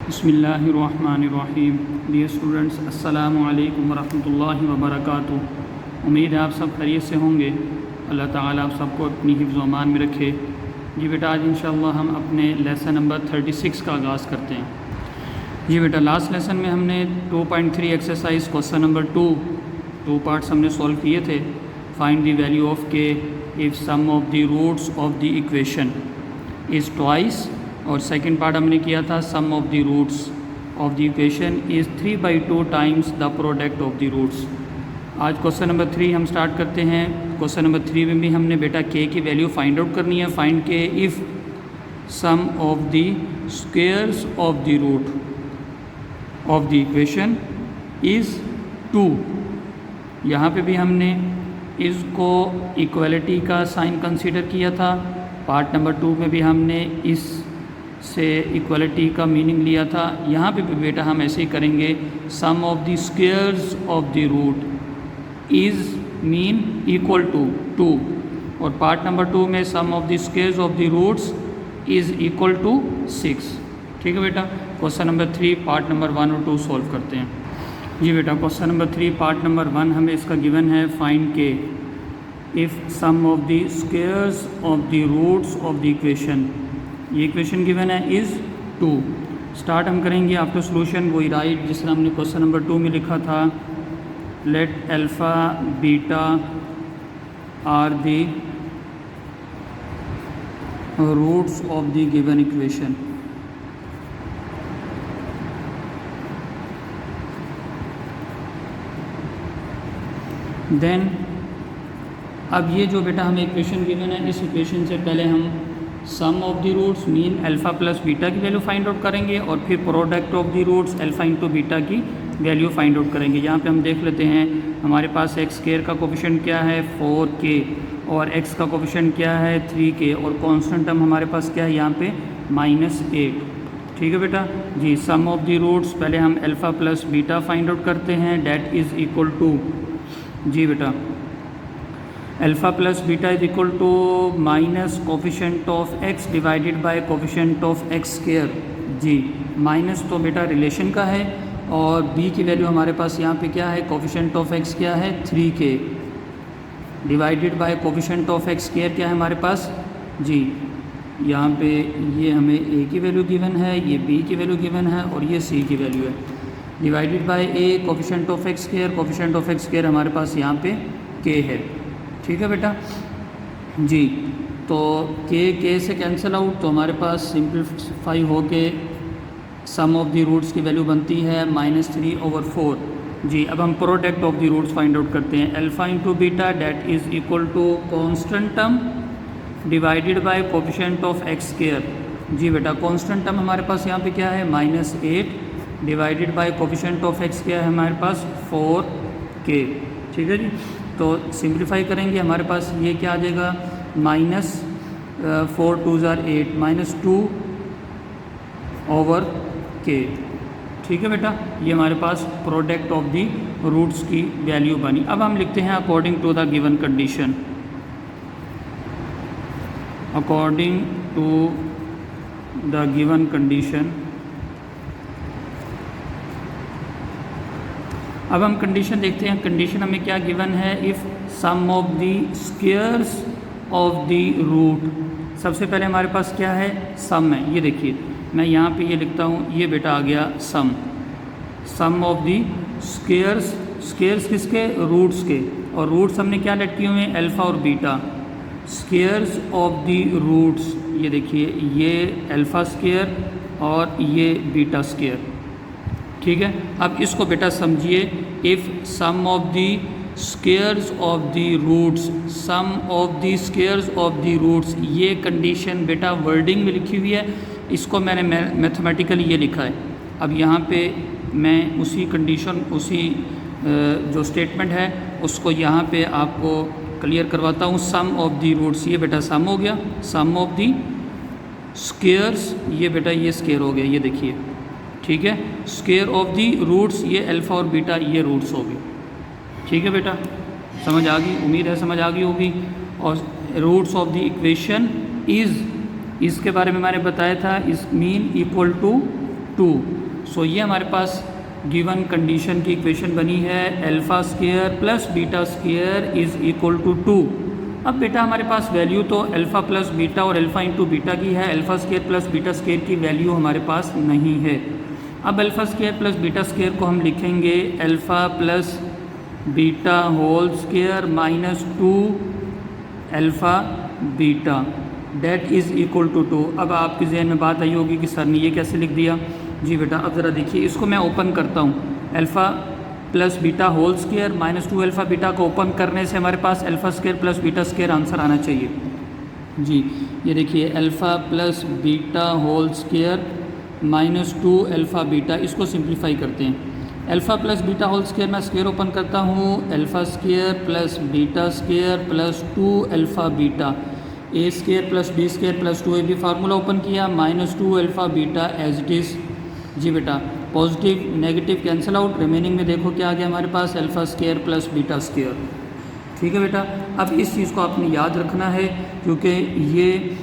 बिस्मिल्लाहिर्रहमानिर्रहीम। Dear students, अस्सलामु अलैकुम वरहमतुल्लाहि वबरकातुहू। उम्मीद है आप सब खैरियत से होंगे। अल्लाह ताला आप सबको अपनी हिफ्ज़ व अमान में रखे। जी बेटा, आज इंशाअल्लाह हम अपने लेसन नंबर 36 का आगाज़ करते हैं। जी बेटा, लास्ट लेसन में हमने 2.3 एक्सरसाइज क्वेश्चन नंबर 2 पार्ट्स हमने सॉल्व किए थे। Find the value of k if sum of the roots of the equation is twice, और सेकंड पार्ट हमने किया था sum of the roots of the equation is 3/2 times the product of the roots. आज question number 3 हम start करते हैं। Question number 3 में भी हमने बेटा के की वैल्यू फाइंड आउट करनी है। Find k if sum of the squares of the root of the equation is 2। यहाँ पे भी हमने इसको इक्वलिटी का साइन कंसीडर किया था। पार्ट नंबर 2 में भी हमने इस से इक्वलिटी का मीनिंग लिया था। यहाँ पे भी बेटा हम ऐसे ही करेंगे। Sum of the squares of the root is mean equal to 2, और पार्ट नंबर 2 में sum of the squares of the roots is equal to 6। ठीक है बेटा। क्वेश्चन नंबर 3 पार्ट नंबर 1 और 2 सॉल्व करते हैं। जी बेटा, क्वेश्चन नंबर 3 पार्ट नंबर 1 हमें इसका गिवन है। Find k if sum of the squares of the roots of the equation, ये इक्वेशन गिवन है इज़ 2। स्टार्ट हम करेंगे आफ्टर सोल्यूशन वही राइट जिस तरह हमने क्वेश्चन नंबर 2 में लिखा था। Let alpha beta are the roots of the given equation. Then अब ये जो बेटा हमें इक्वेशन गिवन है, इस इक्वेशन से पहले हम sum of the roots mean alpha plus beta की वैल्यू फाइंड आउट करेंगे, और फिर product of the roots alpha into beta की वैल्यू फाइंड आउट करेंगे। यहाँ पे हम देख लेते हैं हमारे पास एक्स स्क्वायर का कोफिशिएंट क्या है 4k, और एक्स का कोफिशिएंट क्या है 3k, और कांस्टेंट टर्म हमारे पास क्या है यहाँ पे -8। ठीक है बेटा जी। सम ऑफ द रूट्स पहले हम alpha plus beta find out करते हैं। डैट इज़ इक्वल टू, जी बेटा, alpha plus beta is equal to minus coefficient of x divided by coefficient of x square. जी, माइनस तो बेटा रिलेशन का है, और b की वैल्यू हमारे पास यहाँ पे क्या है, कोफिशिएंट ऑफ x क्या है 3k, divided by coefficient of x square क्या है हमारे पास। जी, यहाँ पे ये हमें a की वैल्यू गिवन है, ये b की वैल्यू गिवन है, और ये c की वैल्यू है। Divided by a coefficient of x square, coefficient of x square हमारे पास यहाँ पे k है। ठीक है बेटा जी। तो के से कैंसिल आउट, तो हमारे पास सिंप्लीफाई हो के सम ऑफ द रूट्स की वैल्यू बनती है -3/4। जी, अब हम product of the roots find out करते हैं। Alpha into beta that is equal to constant term divided by coefficient of x square. जी बेटा, कॉन्स्टेंट टर्म हमारे पास यहाँ पे क्या है -8, divided by coefficient of x क्या है हमारे पास 4k। ठीक है जी। तो सिंप्लीफाई करेंगे हमारे पास ये क्या आ जाएगा, -4 2 8 -2/k। ठीक है बेटा, ये हमारे पास प्रोडक्ट ऑफ दी रूट्स की वैल्यू बनी। अब हम लिखते हैं according to the given condition. According to the given condition, अब हम कंडीशन देखते हैं। कंडीशन हमें क्या गिवन है, if sum of the squares of the root. सबसे पहले हमारे पास क्या है, सम है। ये देखिए मैं यहाँ पे ये लिखता हूँ, ये बेटा आ गया सम। सम ऑफ द स्क्वेयर्स, स्क्वेयर्स किसके, रूट्स के, और रूट्स हमने क्या लेट किए हुए हैं, अल्फ़ा और beta. Squares of the roots, ये देखिए ये अल्फ़ा स्क्वेयर और ये बीटा स्क्वेयर। ठीक है। अब इसको बेटा समझिए। If sum of the squares of the roots, sum of the squares of the roots, ये कंडीशन बेटा वर्डिंग में लिखी हुई है। इसको मैंने मैथमेटिकली ये लिखा है। अब यहाँ पे मैं उसी कंडीशन, उसी जो स्टेटमेंट है उसको यहाँ पे आपको क्लियर करवाता हूँ। सम ऑफ द रूट्स, ये बेटा सम हो गया। सम ऑफ द स्क्वेयर्स, ये बेटा ये स्क्वेयर हो गया, ये देखिए। ठीक है। स्क्वायर ऑफ दी रूट्स, ये अल्फ़ा और बीटा ये रूट्स हो गए। ठीक है बेटा, समझ आ गई, उम्मीद है समझ आ गई होगी। और roots of the equation is, इसके बारे में मैंने बताया था, इस मीन इक्वल टू 2। सो ये हमारे पास गिवन कंडीशन की इक्वेशन बनी है, alpha square plus beta square is equal to 2। अब बेटा हमारे पास वैल्यू तो अल्फ़ा प्लस बीटा और अल्फ़ा इंटू बीटा की है, alpha square plus beta square की वैल्यू हमारे पास नहीं है। अब alpha square plus beta square को हम लिखेंगे alpha plus beta whole square minus 2 alpha beta that is equal to 2। अब आपके जहन में बात आई होगी कि सर ने ये कैसे लिख दिया। जी बेटा अब ज़रा देखिए, इसको मैं ओपन करता हूँ, alpha plus beta whole square minus 2 alpha beta को ओपन करने से हमारे पास alpha square plus beta square answer आना चाहिए। जी ये देखिए, alpha plus beta whole square minus 2 alpha beta, इसको सिंप्लीफाई करते हैं। Alpha plus beta whole square मैं स्क्वायर ओपन करता हूँ, alpha square plus beta square plus 2 alpha beta, a square plus b square plus 2ab formula open किया, minus 2 alpha beta as it is. जी बेटा positive negative cancel out, remaining में देखो क्या आ गया हमारे पास, alpha square plus beta square. ठीक है बेटा, अब इस चीज़ को आपने याद रखना है क्योंकि ये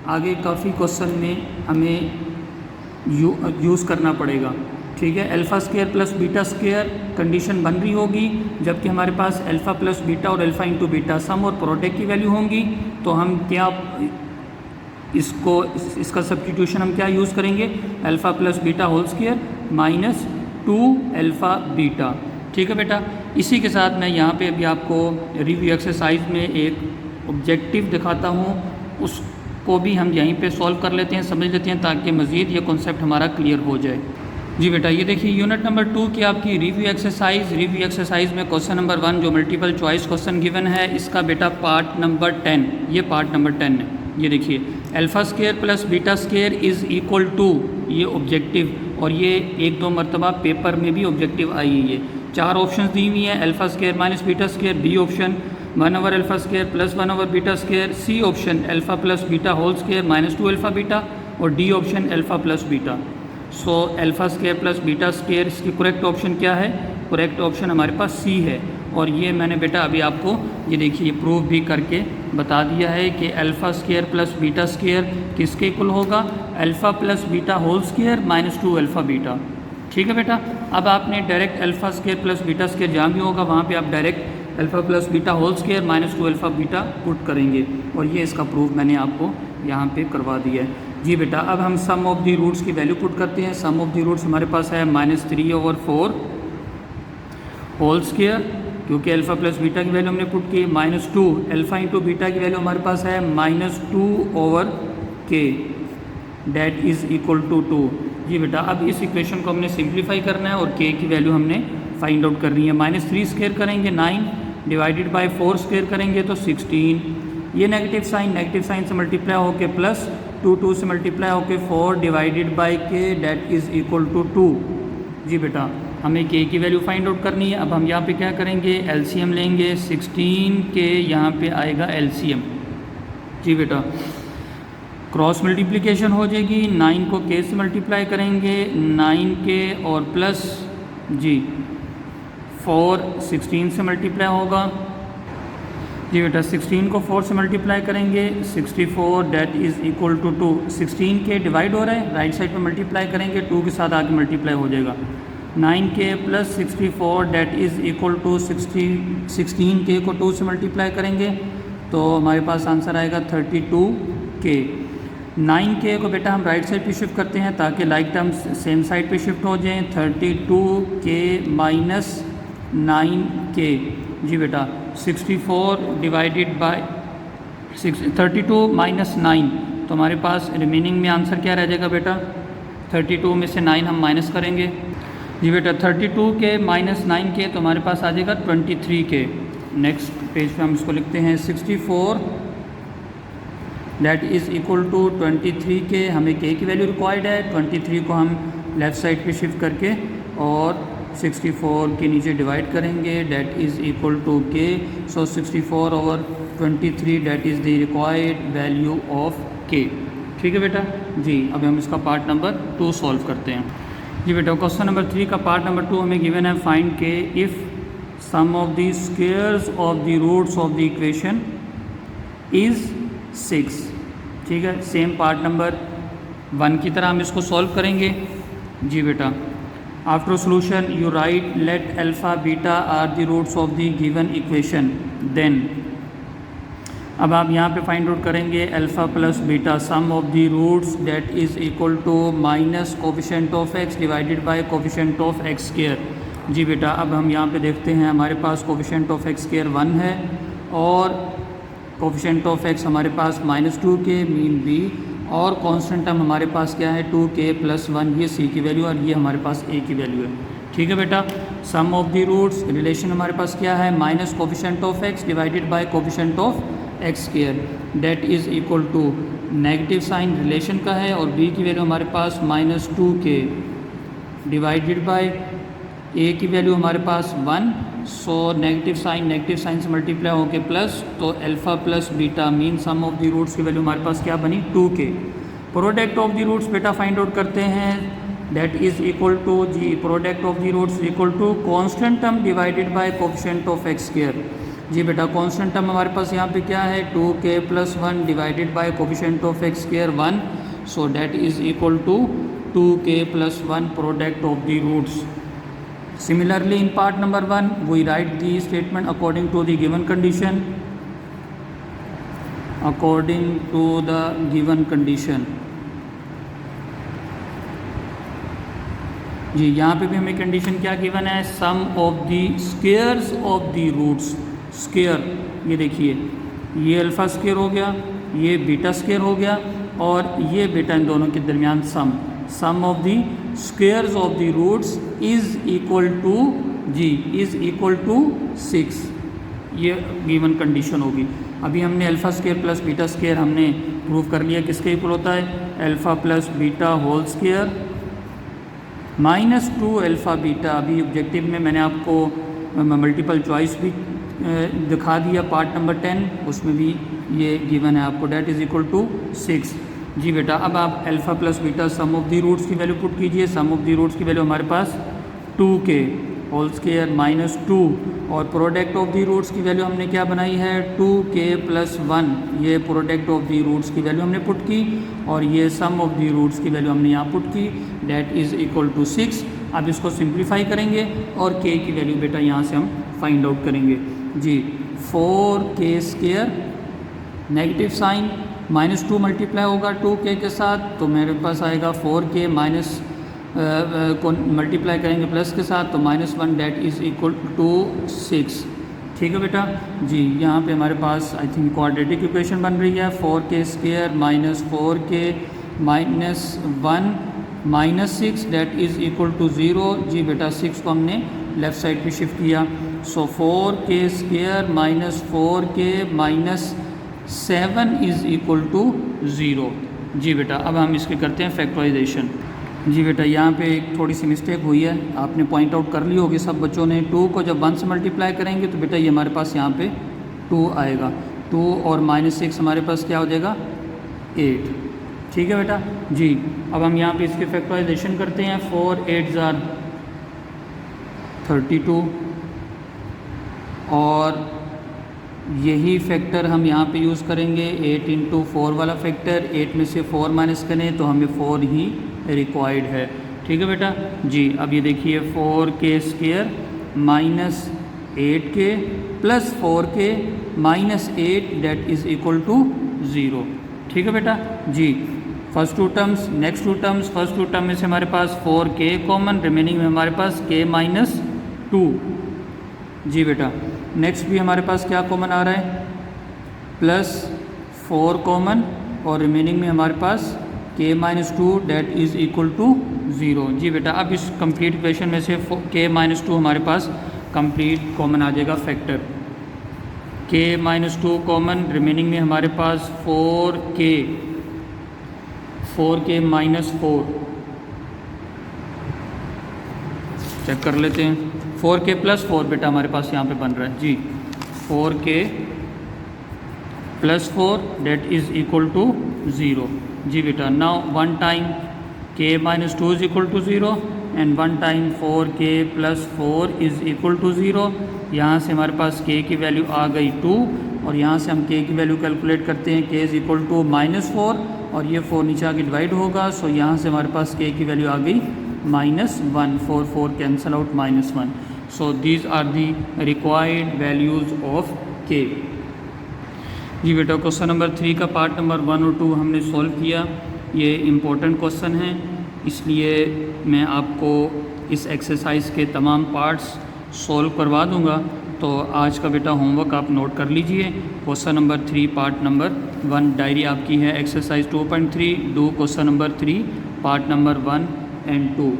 आगे काफ़ी क्वेश्चन में हमें यूज़ करना पड़ेगा। ठीक है, alpha square plus beta square condition बन रही होगी, जबकि हमारे पास अल्फ़ा प्लस बीटा और अल्फ़ा इंटू बीटा सम और प्रोडक्ट की वैल्यू होंगी। तो हम क्या इसका सब्स्टिट्यूशन हम क्या यूज़ करेंगे, alpha plus beta whole square minus 2 alpha beta. ठीक है बेटा, इसी के साथ मैं यहाँ पे अभी आपको रिव्यू एक्सरसाइज में एक ऑब्जेक्टिव दिखाता हूँ, उसको भी हम यहीं पे सॉल्व कर लेते हैं, समझ लेते हैं, ताकि मज़ीद ये कॉन्सेप्ट हमारा क्लियर हो जाए। जी बेटा ये देखिए, यूनिट नंबर 2 की आपकी रिव्यू एक्सरसाइज में क्वेश्चन नंबर 1 जो मल्टीपल चॉइस क्वेश्चन गिवन है, इसका बेटा पार्ट नंबर 10, ये पार्ट नंबर 10 है। ये देखिए, alpha square plus beta square is equal to, ये ऑब्जेक्टिव, और ये 1-2 मरतबा पेपर में भी ऑब्जेक्टिव आई है। ये 4 ऑप्शन दी हुई हैं, alpha square minus beta square, B option 1 over alpha square plus 1 over beta square, C option alpha plus beta whole square minus 2 alpha beta, और D option alpha plus beta. So alpha square plus beta square, इसकी correct option क्या है, correct option हमारे पास सी है। और ये मैंने बेटा अभी आपको ये देखिए ये प्रूव भी करके बता दिया है कि alpha square plus beta square किसके इक्वल होगा, alpha plus beta whole square minus 2 alpha beta. ठीक है बेटा, अब आपने direct alpha square plus beta square जहाँ भी होगा वहाँ पे आप direct alpha plus beta whole square minus 2 alpha beta put करेंगे, और ये इसका प्रूफ मैंने आपको यहाँ पे करवा दिया है। जी बेटा, अब हम सम ऑफ दी रूट्स की वैल्यू पुट करते हैं। सम ऑफ दी रूट्स हमारे पास है -3 ओवर 4 होल स्क्वायर, क्योंकि अल्फ़ा प्लस बीटा की वैल्यू हमने पुट की, -2 अल्फ़ा इंटू बीटा की वैल्यू हमारे पास है -2 ओवर के, डेट इज़ इक्वल टू 2। जी बेटा, अब इस इक्वेशन को हमने सिंप्लीफाई करना है और के की वैल्यू हमने फाइंड आउट करनी है। -3 स्क्वायर करेंगे 9, डिवाइडेड बाय 4 स्क्वायर करेंगे तो 16, ये नेगेटिव साइन से मल्टीप्लाई होके प्लस 2 से मल्टीप्लाई होके 4 डिवाइडेड बाय के, डेट इज़ इक्वल टू 2। जी बेटा, हमें के की वैल्यू फाइंड आउट करनी है। अब हम यहाँ पे क्या करेंगे, एलसीएम लेंगे, 16 के यहाँ पे आएगा एलसीएम। जी बेटा, क्रॉस मल्टीप्लिकेशन हो जाएगी, 9 को के से मल्टीप्लाई करेंगे, 9 के और प्लस जी 4 16 से मल्टीप्लाई होगा। जी बेटा, 16 को 4 से मल्टीप्लाई करेंगे 64, डेट इज़ इक्वल टू 2। 16 के डिवाइड हो रहा है, राइट साइड पे मल्टीप्लाई करेंगे, 2 के साथ आगे मल्टीप्लाई हो जाएगा, 9 k plus 64, that is equal to 16 k को 2 से मल्टीप्लाई करेंगे तो हमारे पास आंसर आएगा 32 के। 9 के को बेटा हम राइट साइड पे शिफ्ट करते हैं ताकि लाइक टर्म्स सेम साइड पे शिफ्ट हो जाएं, 32 के माइनस 9 के। जी बेटा, 64 डिवाइडेड बाय 32 माइनस 9, तो हमारे पास रिमेनिंग में आंसर क्या रह जाएगा बेटा, 32 में से 9 हम माइनस करेंगे। जी बेटा, 32 के माइनस 9 के तो हमारे पास आ जाएगा 23 के। नेक्स्ट पेज पे हम इसको लिखते हैं 64, दैट इज़ इक्वल टू 23 के। हमें के की वैल्यू रिक्वायर्ड है, 23 को हम लेफ़्ट साइड पे शिफ्ट करके और 64 के नीचे डिवाइड करेंगे, डेट इज़ इक्वल टू के। सो 64 over 23, that is the required value of के। ठीक है बेटा जी। अब हम इसका पार्ट नंबर 2 सॉल्व करते हैं। जी बेटा, क्वेश्चन नंबर 3 का पार्ट नंबर 2 हमें गिवन है, find k if sum of the squares of the roots of the equation is 6। ठीक है, सेम पार्ट नंबर 1 की तरह हम इसको सॉल्व करेंगे। जी बेटा, after solution you write let alpha beta are the roots of the given equation, then अब आप यहाँ पे फाइंड आउट करेंगे alpha plus beta sum of the roots that is equal to minus coefficient of x divided by coefficient of x square. जी बेटा, अब हम यहाँ पे देखते हैं हमारे पास कोफिशेंट ऑफ एक्स स्क्वायर 1 है और कोफिशेंट ऑफ एक्स हमारे पास -2k मीन b, और कांस्टेंट टर्म हमारे पास क्या है 2k + 1, ये c की वैल्यू और ये हमारे पास a की वैल्यू है। ठीक है बेटा, sum of the roots relation हमारे पास क्या है minus coefficient of x divided by coefficient of x square that is equal to negative sign relation का है और b की वैल्यू हमारे पास -2k डिवाइडेड बाय a की वैल्यू हमारे पास 1, सो नेगेटिव साइन से मल्टीप्लाई होके प्लस, तो alpha plus beta mean sum of the roots की वैल्यू हमारे पास क्या बनी 2k। Product of the roots बेटा फाइंड आउट करते हैं, दैट इज़ इक्वल टू जी product of the roots equal to constant term divided by coefficient of x square. जी बेटा, कांस्टेंट टर्म हमारे पास यहाँ पे क्या है 2k + 1 divided by coefficient of x square 1, so that is equal to 2k + 1 product of the roots. Similarly, in part number 1, we write the statement according to the given condition. According to the given condition. जी, यहाँ पे भी हमें condition क्या given है, sum of the squares of the roots. Square, ये देखिए, ये अल्फ़ा स्क्वायर हो गया, ये बीटा स्क्वायर हो गया और ये बेटा इन दोनों के दरमियान sum of the squares of the roots is equal to जी इज़ इक्वल टू 6। ये गिवन कंडीशन होगी। अभी हमने alpha square plus beta square हमने प्रूव कर लिया किसके इक्वल होता है, alpha plus beta whole square -2 alpha beta. अभी ऑब्जेक्टिव में मैंने आपको मल्टीपल चॉइस भी दिखा दिया, पार्ट नंबर 10 उसमें भी ये गिवन है आपको, डेट इज़ इक्वल टू 6। जी बेटा, अब आप alpha plus beta sum of the roots की वैल्यू पुट कीजिए। सम ऑफ द रूट्स की वैल्यू हमारे पास 2k होल स्क्वायर -2 और प्रोडक्ट ऑफ द रूट्स की वैल्यू हमने क्या बनाई है 2k + 1, ये प्रोडक्ट ऑफ द रूट्स की वैल्यू हमने पुट की और ये सम ऑफ द रूट्स की वैल्यू हमने यहाँ पुट की, डेट इज़ इक्वल टू 6। अब इसको सिंप्लीफाई करेंगे और k की वैल्यू बेटा यहाँ से हम फाइंड आउट करेंगे। जी, 4k² नेगेटिव साइन -2 मल्टीप्लाई होगा 2k के साथ, तो मेरे पास आएगा 4k माइनस को मल्टीप्लाई करेंगे प्लस के साथ तो -1, डेट इज़ इक्वल टू 6। ठीक है बेटा जी, यहाँ पे हमारे पास आई थिंक क्वाड्रेटिक इक्वेशन बन रही है 4k² - 4k -1 -6 that is equal to 0। जी बेटा, 6 को हमने लेफ़्ट साइड पे शिफ्ट किया, so 4k² - 4k -7 is equal to 0। जी बेटा, अब हम इसके करते हैं फैक्टराइजेशन। जी बेटा, यहाँ पे एक थोड़ी सी मिस्टेक हुई है, आपने पॉइंट आउट कर ली होगी सब बच्चों ने। 2 को जब 1 से मल्टीप्लाई करेंगे तो बेटा ये हमारे पास यहाँ पे 2 आएगा, 2 और -6 हमारे पास क्या हो जाएगा 8। ठीक है बेटा जी, अब हम यहाँ पे इसके फैक्टराइजेशन करते हैं। 4 8 ज़ार 32 और यही फैक्टर हम यहाँ पे यूज़ करेंगे 8 × 4 वाला फैक्टर। 8 में से 4 माइनस करें तो हमें 4 ही रिक्वायर्ड है। ठीक है बेटा जी, अब ये देखिए 4k² - 8k + 4k -8 date is equal to 0। ठीक है बेटा जी, first 2 terms, next 2 terms. First 2 term में से हमारे पास 4k कॉमन, रिमेनिंग में हमारे पास k - 2। जी बेटा, नेक्स्ट भी हमारे पास क्या कॉमन आ रहा है +4 कॉमन और रिमेनिंग में हमारे पास k - 2 that is equal to 0। जी बेटा, अब इस कंप्लीट इक्वेशन में से k - 2 हमारे पास कंप्लीट कॉमन आ जाएगा फैक्टर। k - 2 कॉमन, रिमेनिंग में हमारे पास 4k -4 चेक कर लेते हैं। 4k + 4 बेटा हमारे पास यहाँ पे बन रहा है। जी, 4k + 4 that is equal to 0। जी बेटा, now 1 time k - 2 is equal to 0 and 1 time 4k + 4 is equal to 0। यहाँ से हमारे पास k की वैल्यू आ गई 2 और यहाँ से हम k की वैल्यू कैलकुलेट करते हैं, k इज़ इक्वल टू -4 और ये 4 नीचे आके डिवाइड होगा, सो यहाँ से हमारे पास k की वैल्यू आ गई -1, 4 4 cancel out -1. So these are the required values of k. जी बेटा, क्वेश्चन नंबर 3 का पार्ट नंबर 1 और 2 हमने सॉल्व किया. ये इम्पोर्टेंट क्वेश्चन है, इसलिए मैं आपको इस एक्सरसाइज के तमाम पार्ट्स सॉल्व करवा दूंगा. तो आज का बेटा होमवर्क आप नोट कर लीजिए. Question number 3 part number 1 diary आपकी है. Exercise 2.3 do question number 3 part number 1 and 2.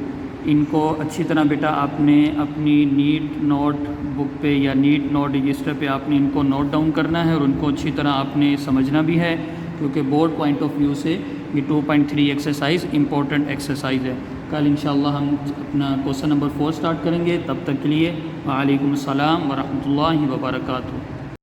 इनको अच्छी तरह बेटा आपने अपनी नीट नोट बुक पे या नीट नोट रजिस्टर पे आपने इनको नोट डाउन करना है और उनको अच्छी तरह आपने समझना भी है, क्योंकि बोर्ड पॉइंट ऑफ व्यू से ये 2.3 एक्सरसाइज इंपॉर्टेंट एक्सरसाइज है. कल इंशाअल्लाह हम अपना क्वेश्चन नंबर 4 स्टार्ट करेंगे. तब तक के लिए वालेकुम अस्सलाम व रहमतुल्लाहि व बरकातुहू.